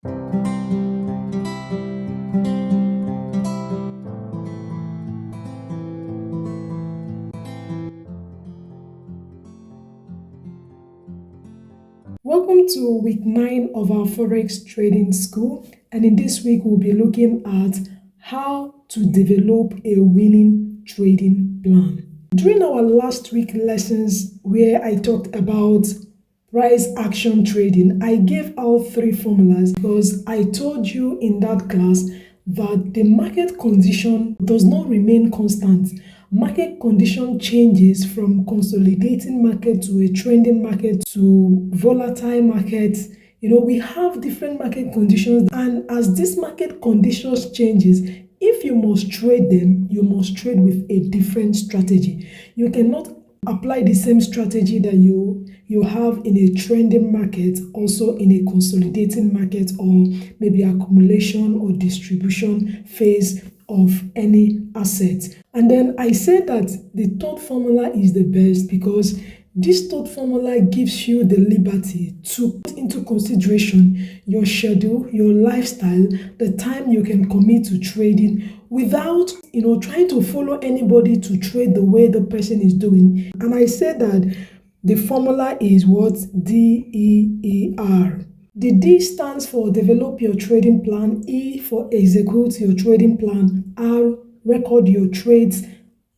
Welcome to week 9 of our Forex Trading School. And in this week, we'll be looking at how to develop a winning trading plan. During our last week lessons, where I talked about price action trading, I gave out 3 formulas because I told you in that class that the market condition does not remain constant. Market condition changes from consolidating market to a trending market to volatile markets. We have different market conditions, and as this market conditions changes, if you must trade them, you must trade with a different strategy. You cannot apply the same strategy that you have in a trending market, also in a consolidating market, or maybe accumulation or distribution phase of any asset. And then I said that the third formula is the best because this third formula gives you the liberty to put into consideration your schedule, your lifestyle, the time you can commit to trading without trying to follow anybody to trade the way the person is doing. And I said that the formula is what? DEER. The D stands for develop your trading plan, E for execute your trading plan, R record your trades,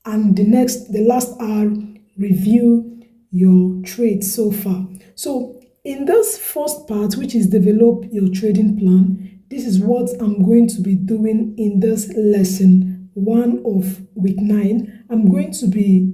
and the last R, review your trades so far. So in this first part, which is develop your trading plan, this is what I'm going to be doing in this lesson 1 of week 9. I'm going to be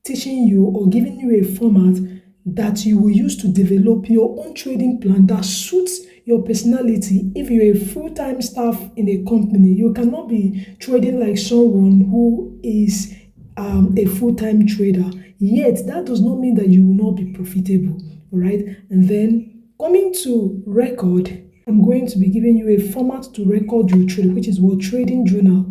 teaching you or giving you a format that you will use to develop your own trading plan that suits your personality. If you're a full-time staff in a company, you cannot be trading like someone who is a full-time trader. Yet, that does not mean that you will not be profitable, all right? And then, coming to record, I'm going to be giving you a format to record your trade, which is what? Trading journal.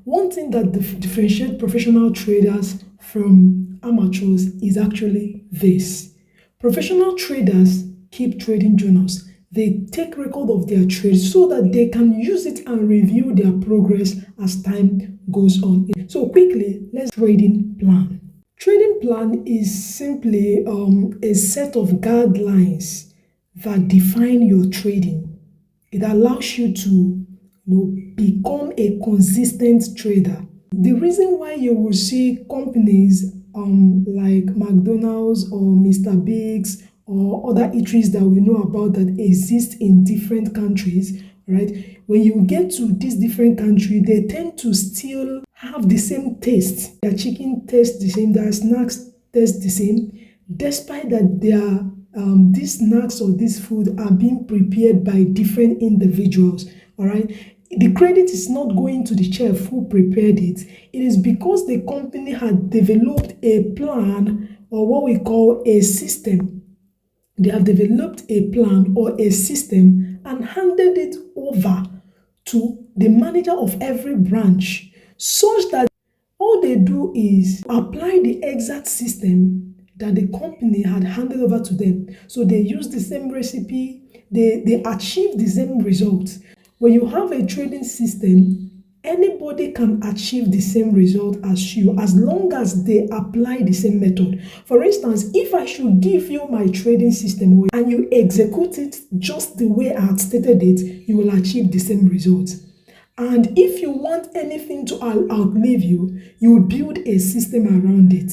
One thing that differentiates professional traders from amateurs is actually this. Professional traders keep trading journals. They take record of their trades so that they can use it and review their progress as time goes on. So quickly, let's trading plan. Trading plan is simply a set of guidelines that define your trading. It allows you to become a consistent trader. The reason why you will see companies like McDonald's or Mr. Biggs or other eateries that we know about that exist in different countries, right? When you get to this different country, they tend to still have the same taste. Their chicken tastes the same, their snacks taste the same, despite that these snacks or this food are being prepared by different individuals, all right? The credit is not going to the chef who prepared it. It is because the company had developed a plan, or what we call a system. They have developed a plan or a system and handed it over to the manager of every branch, such that all they do is apply the exact system that the company had handed over to them. So they use the same recipe, they achieve the same results. When you have a trading system, anybody can achieve the same result as you as long as they apply the same method. For instance, if I should give you my trading system and you execute it just the way I had stated it, you will achieve the same results. And if you want anything to outlive you, you will build a system around it.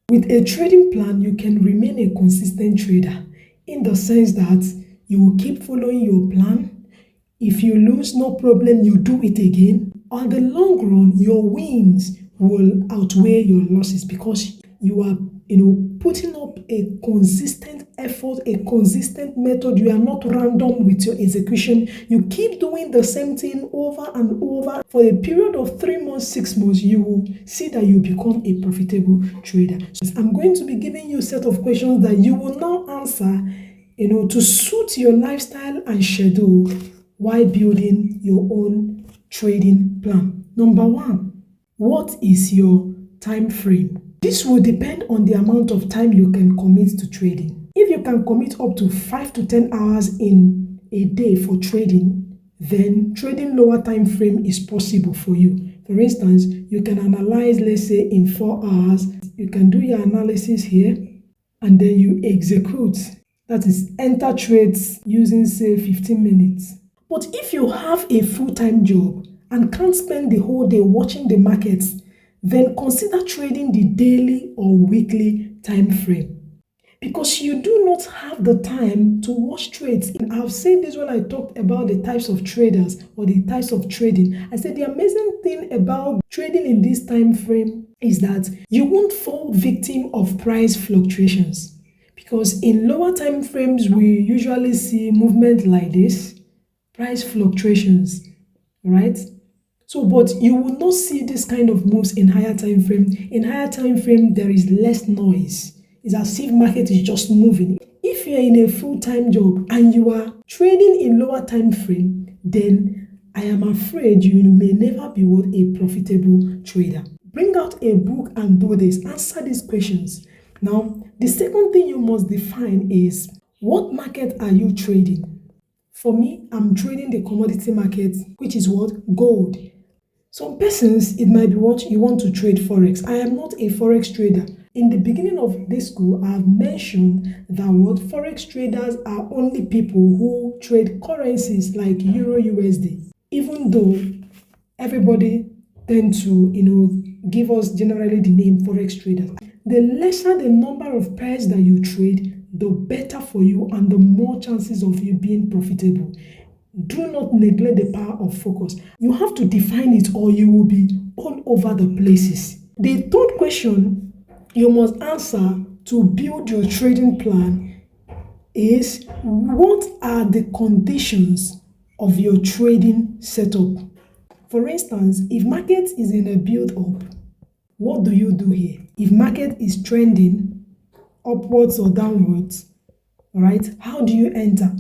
With a trading plan, you can remain a consistent trader in the sense that you will keep following your plan. If you lose, no problem, you do it again. On the long run, your wins will outweigh your losses because you are, putting up a consistent effort, a consistent method. You are not random with your execution. You keep doing the same thing over and over. For a period of 3 months, 6 months, you will see that you become a profitable trader. So I'm going to be giving you a set of questions that you will now answer, to suit your lifestyle and schedule while building your own trading plan. Number 1, what is your time frame? This will depend on the amount of time you can commit to trading. If you can commit up to 5 to 10 hours in a day for trading, then trading lower time frame is possible for you. For instance, you can analyze, let's say in 4 hours, you can do your analysis here and then you execute. That is, enter trades using say 15 minutes. But if you have a full-time job and can't spend the whole day watching the markets, then consider trading the daily or weekly time frame. Because you do not have the time to watch trades. I've said this when I talked about the types of traders or the types of trading. I said the amazing thing about trading in this time frame is that you won't fall victim of price fluctuations. Because in lower time frames, we usually see movement like this, price fluctuations, right? So, but you will not see this kind of moves in higher time frame. In higher time frame, there is less noise. It's as if market is just moving. If you're in a full-time job and you are trading in lower time frame, then I am afraid you may never be a profitable trader. Bring out a book and do this. Answer these questions. Now, the second thing you must define is, what market are you trading? For me, I'm trading the commodity market, which is what? Gold. Some persons, it might be what you want to trade Forex. I am not a Forex trader. In the beginning of this school, I have mentioned that what Forex traders are only people who trade currencies like Euro USD. Even though everybody tend to, give us generally the name Forex traders. The lesser the number of pairs that you trade, the better for you and the more chances of you being profitable. Do not neglect the power of focus. You have to define it or you will be all over the places. The third question you must answer to build your trading plan is, what are the conditions of your trading setup? For instance, if market is in a build-up, what do you do here? If market is trending upwards or downwards, all right, how do you enter?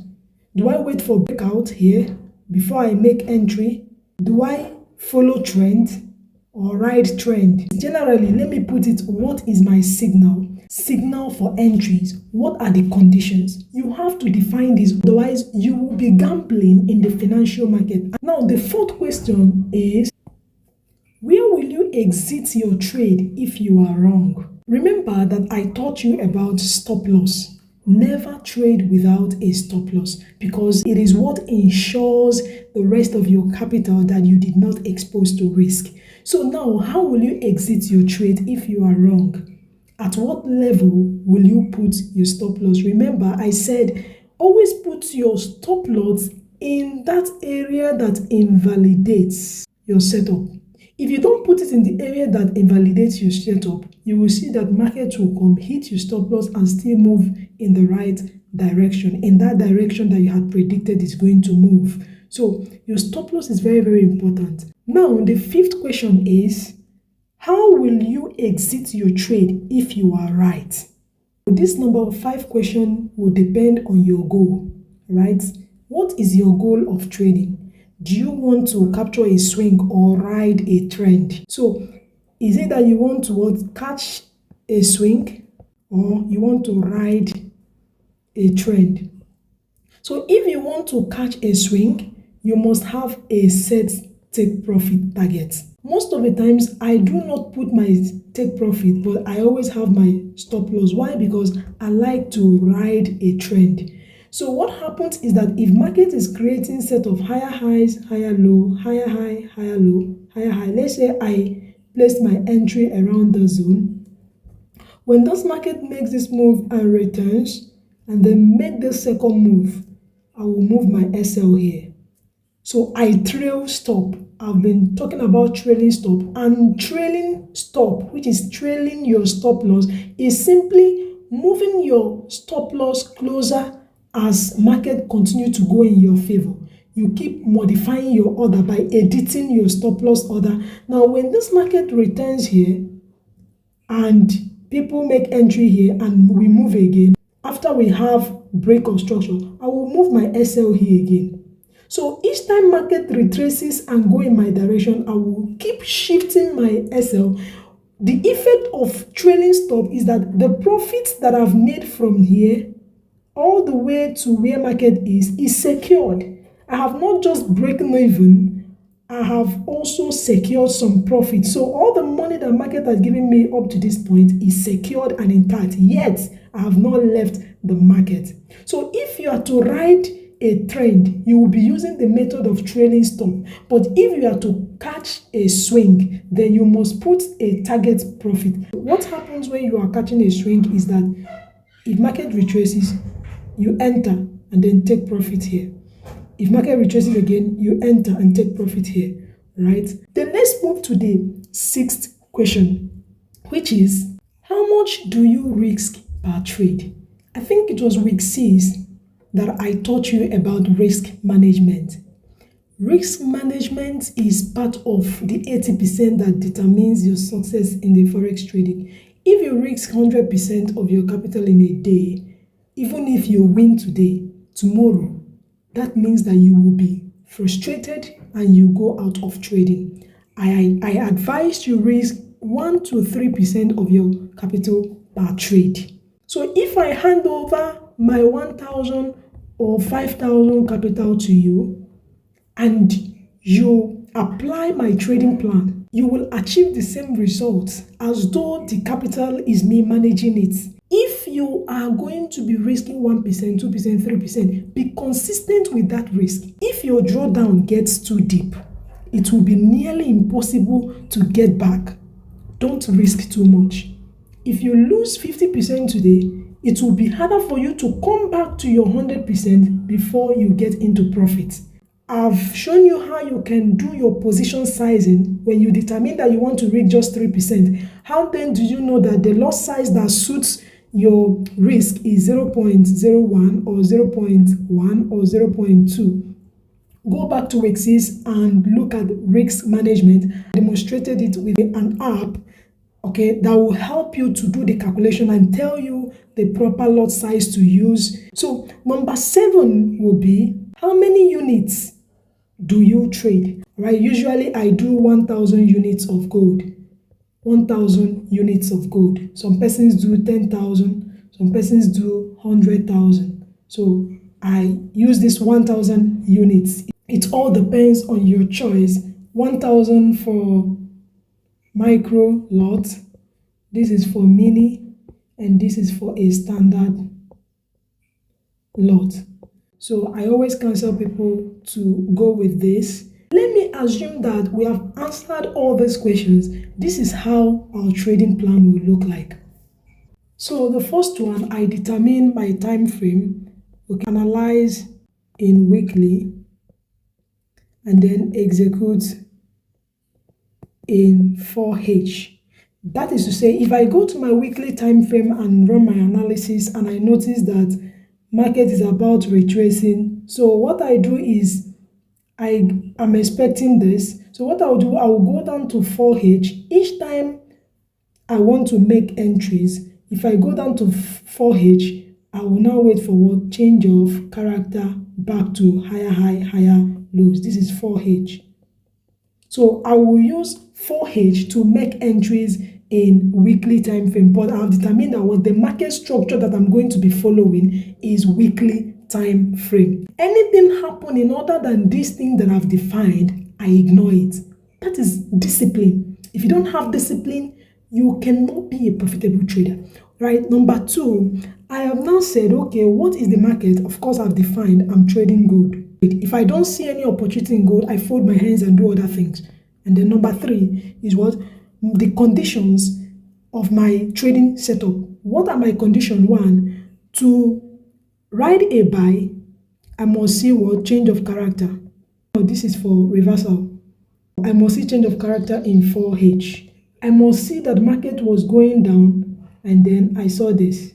Do I wait for breakout here before I make entry? Do I follow trend or ride trend? Generally, let me put it, what is my signal? Signal for entries. What are the conditions? You have to define this, otherwise you will be gambling in the financial market. Now, the fourth question is, where will you exit your trade if you are wrong? Remember that I taught you about stop loss. Never trade without a stop loss, because it is what ensures the rest of your capital that you did not expose to risk. So now, how will you exit your trade if you are wrong? At what level will you put your stop loss? Remember, I said always put your stop loss in that area that invalidates your setup. If you don't put it in the area that invalidates your setup, you will see that market will come, hit your stop loss and still move in the right direction, in that direction that you had predicted is going to move. So your stop loss is very, very important. Now, the fifth question is, how will you exit your trade if you are right? This number 5 question will depend on your goal, right? What is your goal of trading? Do you want to capture a swing or ride a trend? So, is it that you want to catch a swing or you want to ride a trend? So, if you want to catch a swing, you must have a set take profit target. Most of the times, I do not put my take profit, but I always have my stop loss. Why? Because I like to ride a trend. So what happens is that if market is creating set of higher highs, higher low, higher high, higher low, higher high, let's say I placed my entry around the zone. When this market makes this move and returns, and then make the second move, I will move my SL here. So I trail stop. I've been talking about trailing stop, and trailing stop, which is trailing your stop loss, is simply moving your stop loss closer as market continue to go in your favor. You keep modifying your order by editing your stop loss order. Now, when this market returns here and people make entry here and we move again, after we have break of structure, I will move my SL here again. So each time market retraces and go in my direction, I will keep shifting my SL. The effect of trailing stop is that the profits that I've made from here all the way to where market is secured. I have not just broken even, I have also secured some profit. So all the money that market has given me up to this point is secured and intact, yet I have not left the market. So if you are to ride a trend, you will be using the method of trailing stop. But if you are to catch a swing, then you must put a target profit. What happens when you are catching a swing is that if market retraces, you enter and then take profit here. If market retraces again, you enter and take profit here, right? Then let's move to the sixth question, which is, how much do you risk per trade? I think it was week 6 that I taught you about risk management. Risk management is part of the 80% that determines your success in the forex trading. If you risk 100% of your capital in a day, even if you win today, tomorrow, that means that you will be frustrated and you go out of trading. I advise you risk 1 to 3% of your capital per trade. So if I hand over my 1,000 or 5,000 capital to you and you apply my trading plan, you will achieve the same results as though the capital is me managing it. If you are going to be risking 1%, 2%, 3%, be consistent with that risk. If your drawdown gets too deep, it will be nearly impossible to get back. Don't risk too much. If you lose 50% today, it will be harder for you to come back to your 100% before you get into profit. I've shown you how you can do your position sizing when you determine that you want to reach just 3%. How then do you know that the lot size that suits your risk is 0.01 or 0.1 or 0.2? Go back to week 6 and look at risk management. I demonstrated it with an app, okay, that will help you to do the calculation and tell you the proper lot size to use. So number 7 will be, how many units do you trade? Right? Usually I do 1,000 units of gold. 1,000 units of gold. Some persons do 10,000. Some persons do 100,000. So I use this 1,000 units. It all depends on your choice. 1,000 for micro lot. This is for mini, and this is for a standard lot. So I always counsel people to go with this. Let me assume that we have answered all these questions. This is how our trading plan will look like. So the first one, I determine my time frame. We can analyze in weekly and then execute in 4H. That is to say, if I go to my weekly time frame and run my analysis and I notice that market is about retracing, so what I do is I am expecting this. So what I'll do, I will go down to 4H. Each time I want to make entries, if I go down to 4H, I will now wait for what? Change of character back to higher high, higher lows. This is 4H. So I will use 4H to make entries in weekly time frame, but I've determined that what the market structure that I'm going to be following is weekly time frame. Anything happening other than this thing that I've defined, I ignore it. That is discipline. If you don't have discipline, you cannot be a profitable trader, right? Number 2, I have now said, okay, what is the market? Of course, I've defined I'm trading gold. If I don't see any opportunity in gold, I fold my hands and do other things. And then number 3 is what? The conditions of my trading setup. What are my conditions? 1, to ride a buy, I must see what? Change of character. This is for reversal. I must see change of character in 4H. I must see that market was going down and then I saw this.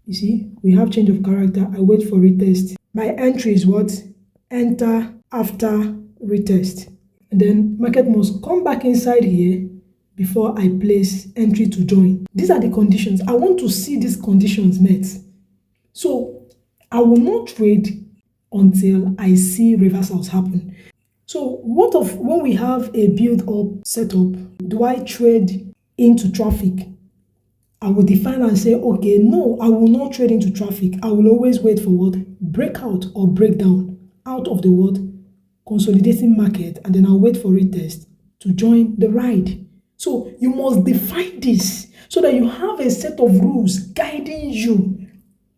You see, we have change of character. I wait for retest. My entry is what? Enter after retest. And then market must come back inside here before I place entry to join. These are the conditions. I want to see these conditions met. So I will not trade until I see reversals happen. So what of when we have a build up setup? Do I trade into traffic? I will define and say, okay, no, I will not trade into traffic. I will always wait for what? Breakout or breakdown out of the what? Consolidating market, and then I'll wait for retest to join the ride. So you must define this so that you have a set of rules guiding you.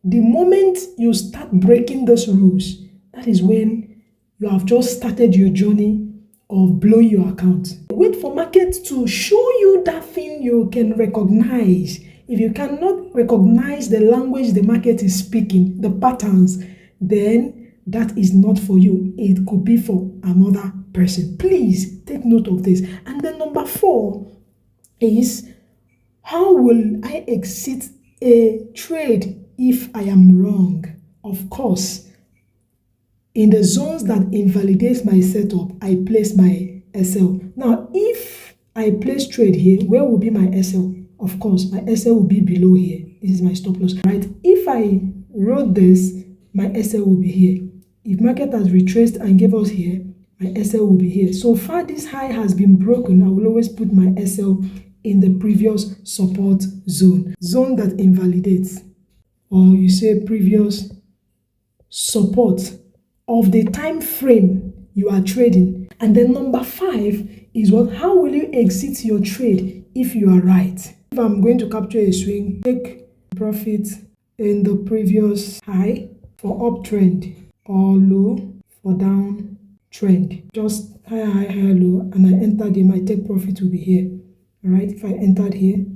The moment you start breaking those rules, that is when you have just started your journey of blowing your account. Wait for market to show you that thing you can recognize. If you cannot recognize the language the market is speaking, the patterns, then that is not for you. It could be for another person. Please take note of this. And then number 4 is, how will I exit a trade if I am wrong? Of course, in the zones that invalidates my setup, I place my SL. Now, if I place trade here, where will be my SL? Of course, my SL will be below here. This is my stop loss, right? If I wrote this, my SL will be here. If market has retraced and gave us here, my SL will be here. So far, this high has been broken. I will always put my SL in the previous support zone that invalidates, or you say previous support of the time frame you are trading. And then number 5 is what? How will you exit your trade if you are right? If I'm going to capture a swing, take profit in the previous high for uptrend, or low for downtrend. Just higher, higher, low, and I entered here, my take profit will be here. All right, if I entered here.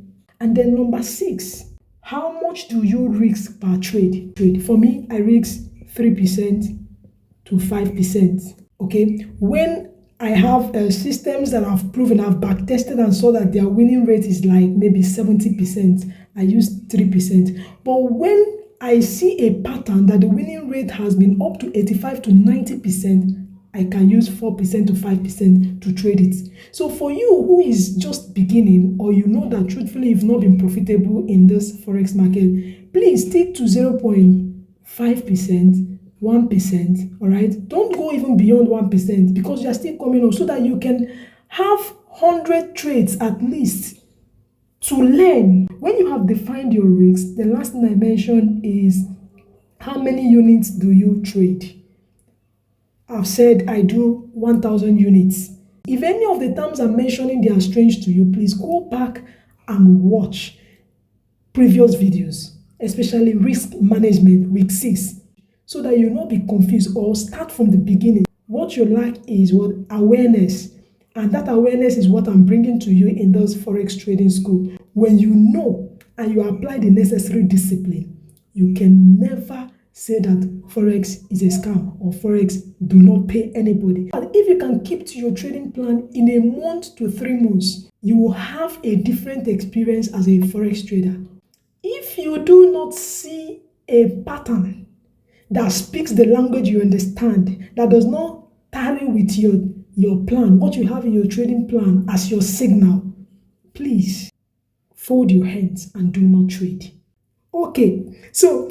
And then number 6, how much do you risk per trade? For me, I risk 3% to 5%. Okay, when I have systems that I've proven, I've back tested and saw that their winning rate is like maybe 70%, I use 3%. But when I see a pattern that the winning rate has been up to 85 to 90%, I can use 4% to 5% to trade it. So for you who is just beginning, or you know that truthfully you've not been profitable in this forex market, please stick to 0.5%, 1%, all right? Don't go even beyond 1% because you're still coming on, so that you can have 100 trades at least to learn. When you have defined your risks, the last thing I mentioned is, how many units do you trade? I've said I do 1,000 units. If any of the terms I'm mentioning they are strange to you, please go back and watch previous videos, especially risk management week 6, so that you will not be confused, or start from the beginning. What you lack is what? Awareness. And that awareness is what I'm bringing to you in this forex trading school. When you know and you apply the necessary discipline, you can never say that forex is a scam or forex do not pay anybody. But if you can keep to your trading plan in a month to 3 months, you will have a different experience as a forex trader. If you do not see a pattern that speaks the language you understand, that does not tally with your plan, what you have in your trading plan as your signal, please fold your hands and do not trade. Okay, so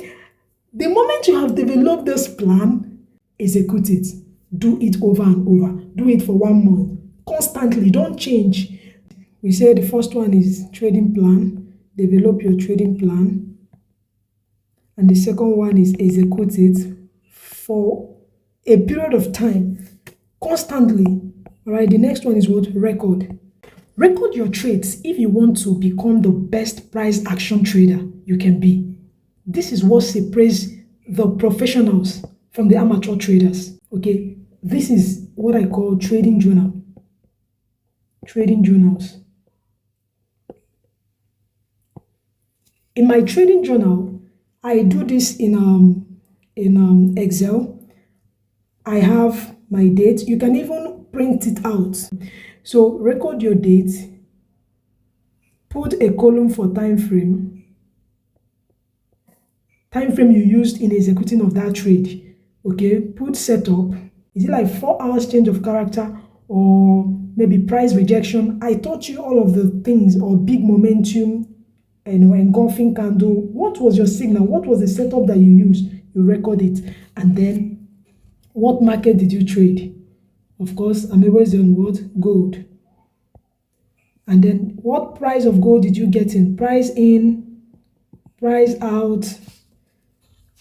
the moment you have developed this plan, execute it. Do it over and over. Do it for 1 month. Constantly, don't change. We say the first one is trading plan. Develop your trading plan. And the second one is execute it for a period of time. Constantly. All right, the next one is what? Record. Record your trades if you want to become the best price action trader you can be. This is what separates the professionals from the amateur traders. Okay, this is what I call trading journal. Trading journals. In my trading journal, I do this in Excel. I have my date. You can even print it out. So record your date. Put a column for time frame. Time frame you used in executing of that trade. Okay, put setup. Is it like 4 hours change of character, or maybe price rejection? I taught you all of the things, or big momentum, engulfing candle. What was your signal? What was the setup that you used? You record it. And then what market did you trade? Of course, I'm always on what? Gold. And then what price of gold did you get in? Price in price out.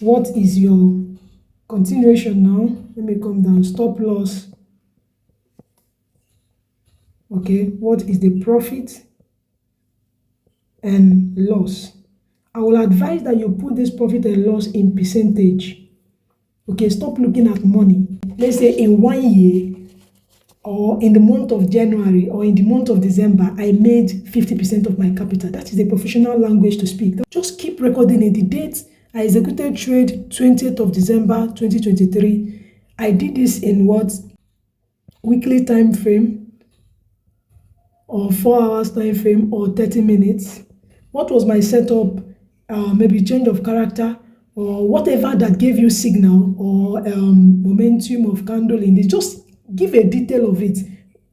What is your continuation now? Let me come down. Stop loss. Okay, what is the profit and loss? I will advise that you put this profit and loss in percentage. Okay, stop looking at money. Let's say in 1 year, or in the month of January, or in the month of December, I made 50% of my capital. That is a professional language to speak. Just keep recording it. The date I executed trade 20th of December 2023. I did this in what? Weekly time frame, or 4 hours time frame, or 30 minutes. What was my setup? Maybe change of character, or whatever that gave you signal, or momentum of candle in this. Just give a detail of it.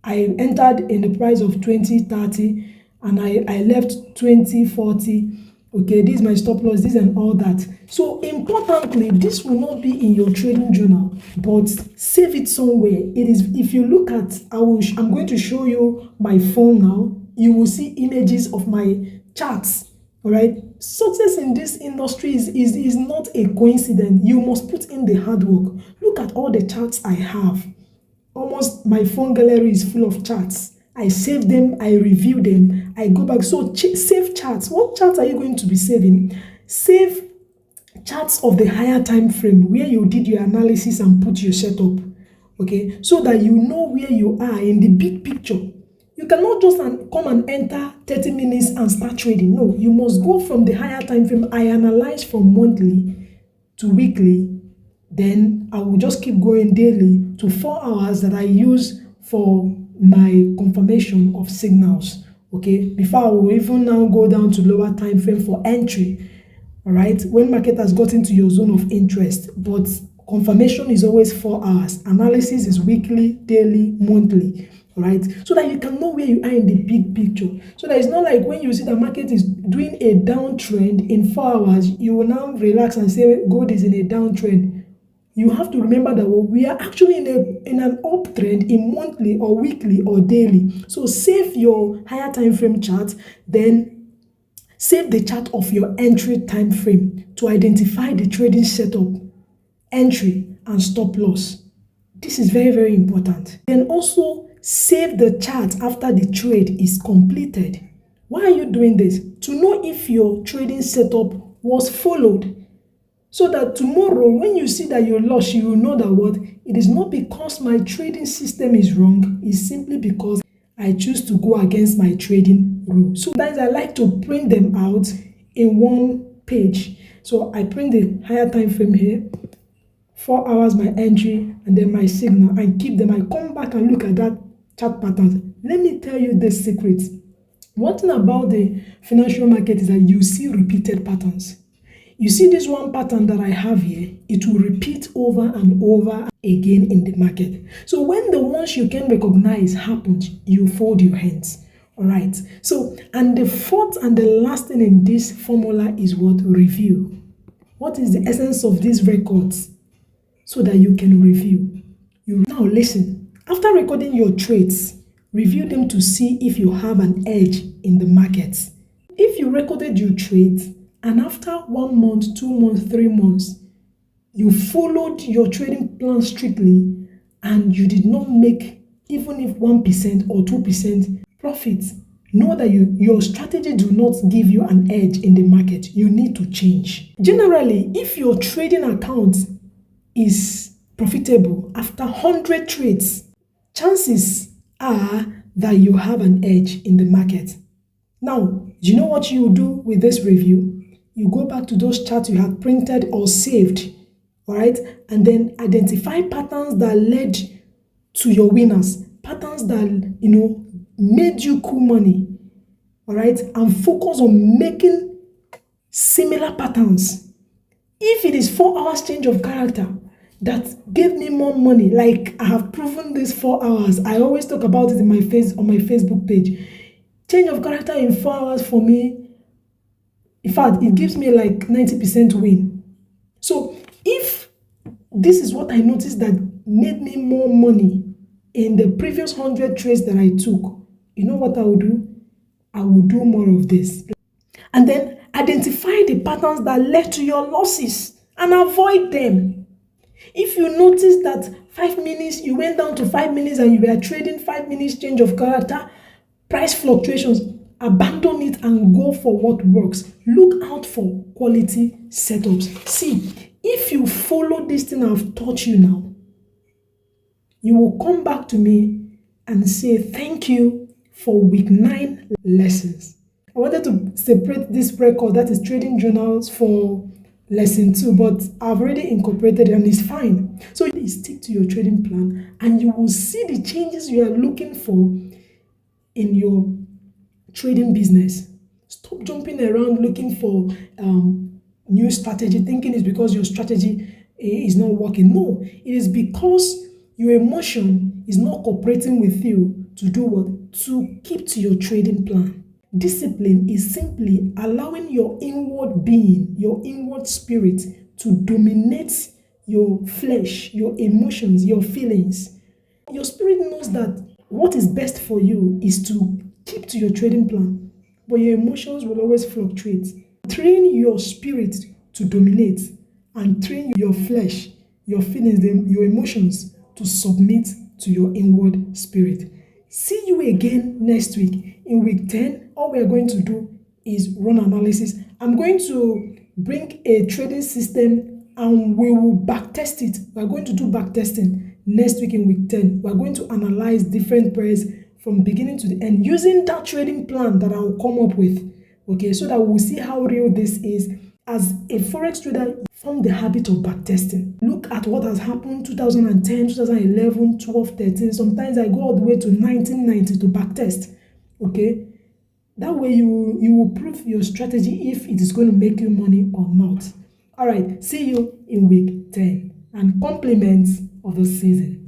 I entered in the price of 20.30 and I left 20.40. Okay, this is my stop loss, this and all that. So importantly, this will not be in your trading journal, but save it somewhere. It is, if you look at, I'm going to show you my phone now. You will see images of my charts. All right, success in this industry is not a coincidence. You must put in the hard work. Look at all the charts I have. Almost my phone gallery is full of charts. I save them, I review them, I go back. So save charts. What charts are you going to be saving? Save charts of the higher time frame where you did your analysis and put your setup. Okay, so that you know where you are in the big picture. You cannot just come and enter 30 minutes and start trading. No, you must go from the higher time frame. I analyze from monthly to weekly. Then I will just keep going daily to 4 hours that I use for my confirmation of signals. Okay, before I will even now go down to lower time frame for entry. All right, when market has gotten to your zone of interest, but confirmation is always 4 hours. Analysis is weekly, daily, monthly. All right, so that you can know where you are in the big picture. So that it's not like when you see the market is doing a downtrend in 4 hours, you will now relax and say gold is in a downtrend. You have to remember that we are actually in an uptrend in monthly or weekly or daily. So save your higher time frame chart, then save the chart of your entry time frame to identify the trading setup, entry, and stop loss. This is very, very important. Then also save the chart after the trade is completed. Why are you doing this? To know if your trading setup was followed. So that tomorrow, when you see that you're lost, you will know that what? It is not because my trading system is wrong. It's simply because I choose to go against my trading rule. So sometimes I like to print them out in one page. So I print the higher time frame here, 4 hours my entry, and then my signal, and keep them. I come back and look at that chart pattern. Let me tell you the secret. One thing about the financial market is that you see repeated patterns. You see this one pattern that I have here, it will repeat over and over again in the market. So when the ones you can recognize happens, you fold your hands. All right. So, and the fourth and the last thing in this formula is what? Review. What is the essence of these records? So that you can review. You now listen. After recording your trades, review them to see if you have an edge in the markets. If you recorded your trades, and after 1 month, 2 months, 3 months, you followed your trading plan strictly and you did not make even if 1% or 2% profit, know that your strategy do not give you an edge in the market. You need to change. Generally, if your trading account is profitable after 100 trades, chances are that you have an edge in the market. Now, do you know what you do with this review? You go back to those charts you had printed or saved, all right? And then identify patterns that led to your winners, patterns that, made you cool money, all right? And focus on making similar patterns. If it is 4 hours change of character that gave me more money, like I have proven this 4 hours, I always talk about it on my Facebook page. Change of character in 4 hours for me, in fact, it gives me like 90% win. So if this is what I noticed that made me more money in the previous 100 trades that I took, you know what I will do? I will do more of this. And then Identify the patterns that led to your losses and avoid them. If you notice that 5 minutes, you went down to 5 minutes and you were trading 5 minutes change of character, price fluctuations, abandon it and go for what works. Look out for quality setups. See, if you follow this thing I've taught you now, you will come back to me and say thank you for week 9 lessons. I wanted to separate this record, that is trading journals, for lesson 2, but I've already incorporated it and it's fine. So please stick to your trading plan and you will see the changes you are looking for in your trading business. Stop jumping around looking for new strategy, thinking it's because your strategy is not working. No, it is because your emotion is not cooperating with you to do what? To keep to your trading plan. Discipline is simply allowing your inward being, your inward spirit to dominate your flesh, your emotions, your feelings. Your spirit knows that what is best for you is to keep to your trading plan, but your emotions will always fluctuate. Train your spirit to dominate and train your flesh, your feelings, your emotions to submit to your inward spirit. See you again next week. In week 10, all we are going to do is run analysis. I'm going to bring a trading system and we will backtest it. We are going to do backtesting next week in week 10. We are going to analyze different pairs from beginning to the end using that trading plan that I will come up with. Okay, so that we'll see how real this is. As a forex trader, form the habit of backtesting. Look at what has happened 2010, 2011, 12, 13. Sometimes I go all the way to 1990 to backtest. Okay, that way you will prove your strategy if it is going to make you money or not. All right, see you in week 10 and compliments of the season.